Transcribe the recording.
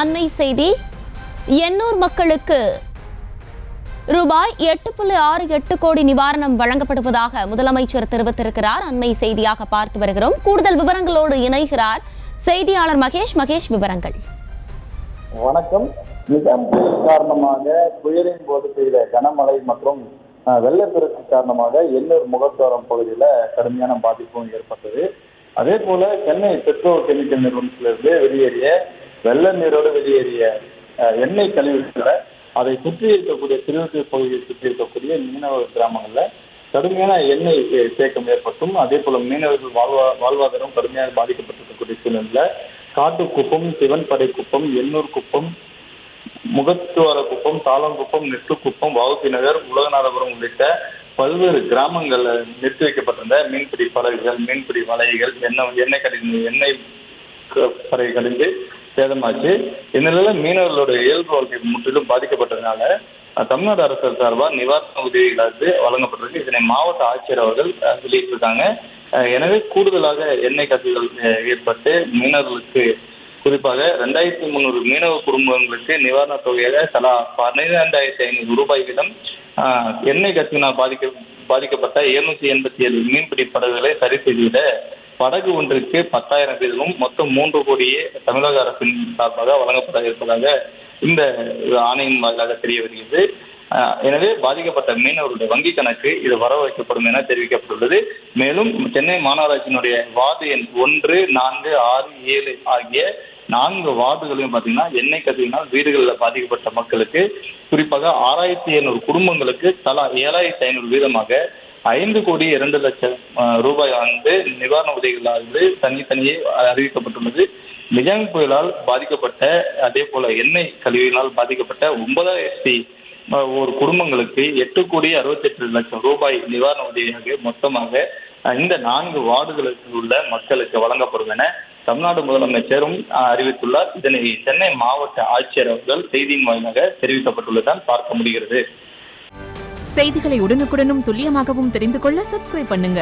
அண்மை செய்தி. எண்ணூர் மக்களுக்கு ரூபாய் 8.68 கோடி நிவாரணம் வழங்கப்படுவதாக முதலமைச்சர் தெரிவித்திருக்கிறார். அண்மை செய்தியாக பார்த்து வருகிறோம். கூடுதல் விவரங்களோடு இணைகிறார் செய்தியாளர் மகேஷ். மகேஷ், விவரங்கள். வணக்கம். நிஜாம் புயல் காரணமாக புயலின் போது பெய்த கனமழை மற்றும் வெள்ளப்பெருக்கு காரணமாக எண்ணூர் முகத்துவாரம் பகுதியில் கடுமையான பாதிப்பும் ஏற்பட்டது. அதே போல சென்னை பெட்ரோ கெமிக்கல் நிறுவனத்திலிருந்து வெளியேறிய வெள்ள நீரோடு வெளியேறிய எண்ணெய் கழிவுகளை அதை சுற்றி இருக்கக்கூடிய திருவள்ளூர் பகுதியை சுற்றி இருக்கக்கூடிய மீனவ கிராமங்களில் கடுமையான எண்ணெய் தேக்கம் ஏற்பட்டும் அதே போல மீனவர்கள் வாழ்வாதாரம் கடுமையாக பாதிக்கப்பட்டிருக்கக்கூடிய சூழ்நிலையில் காட்டுக்குப்பம், சிவன்படை குப்பம், எண்ணூர் குப்பம், முகத்துவார குப்பம், தாளங்குப்பம், நெட்டுக்குப்பம், வவுசி நகர், உலகநாதபுரம் உள்ளிட்ட பல்வேறு கிராமங்களில் நிறுத்தி வைக்கப்பட்டிருந்த மீன்பிடி படகுகள், மீன்பிடி வலைகள், எண்ணெய் படகு கடிந்து சேதமாச்சு. இந்நிலையில் மீனவர்களுடைய இயல்பு வாழ்க்கை முற்றிலும் பாதிக்கப்பட்டதுனால தமிழ்நாடு அரசு சார்பாக நிவாரண உதவிகளாக வழங்கப்பட்டிருக்கு. இதனை மாவட்ட ஆட்சியர் அவர்கள் வெளியிட்டிருக்காங்க. எனவே கூடுதலாக எண்ணெய் கசிவுகள் ஏற்பட்டு மீனவர்களுக்கு குறிப்பாக 2300 மீனவ குடும்பங்களுக்கு நிவாரண தொகையாக தலா 12,500 ரூபாய் வீதம் எண்ணெய் கசிவினால் பாதிக்கப்பட்ட 787 மீன்பிடி படகுகளை சரி செய்துவிட படகு ஒன்றுக்கு 10,000 வீதமும் மொத்தம் 3 கோடியே தமிழக அரசின் சார்பாக வழங்கப்பட இருப்பதாக இந்த ஆணையின் வாயிலாக தெரிய வருகிறது. எனவே பாதிக்கப்பட்ட மீனவர்களுடைய வங்கி கணக்கு இது வரவு வைக்கப்படும் என தெரிவிக்கப்பட்டுள்ளது. மேலும் சென்னை மாநகராட்சியினுடைய வார்டு எண் 1, 4, 6, 7 ஆகிய 4 வார்டுகளையும் பார்த்தீங்கன்னா எண்ணெய் கசிவினால் வீடுகளில் பாதிக்கப்பட்ட மக்களுக்கு குறிப்பாக 6,700 குடும்பங்களுக்கு தலா 7,500 வீதமாக 5,02,00,000 ரூபாய் நிவாரண உதவிகளாக தனித்தனியே அறிவிக்கப்பட்டுள்ளது. நிஜாம் புயலால் பாதிக்கப்பட்ட அதே போல எண்ணெய் கழிவுகளால் பாதிக்கப்பட்ட 9,000 குடும்பங்களுக்கு 8,68,00,000 ரூபாய் நிவாரண உதவியாக மொத்தமாக இந்த 4 வார்டுகளுக்கு உள்ள மக்களுக்கு வழங்கப்படும் என தமிழ்நாடு முதலமைச்சரும் அறிவித்துள்ளார். இதனை சென்னை மாவட்ட ஆட்சியர் அவர்கள் செய்தியின் வாயிலாக தெரிவிக்கப்பட்டுள்ளதால் பார்க்க முடிகிறது. செய்திகளை உடனுக்குடனும் துல்லியமாகவும் தெரிந்து கொள்ள சப்ஸ்கிரைப் பண்ணுங்க.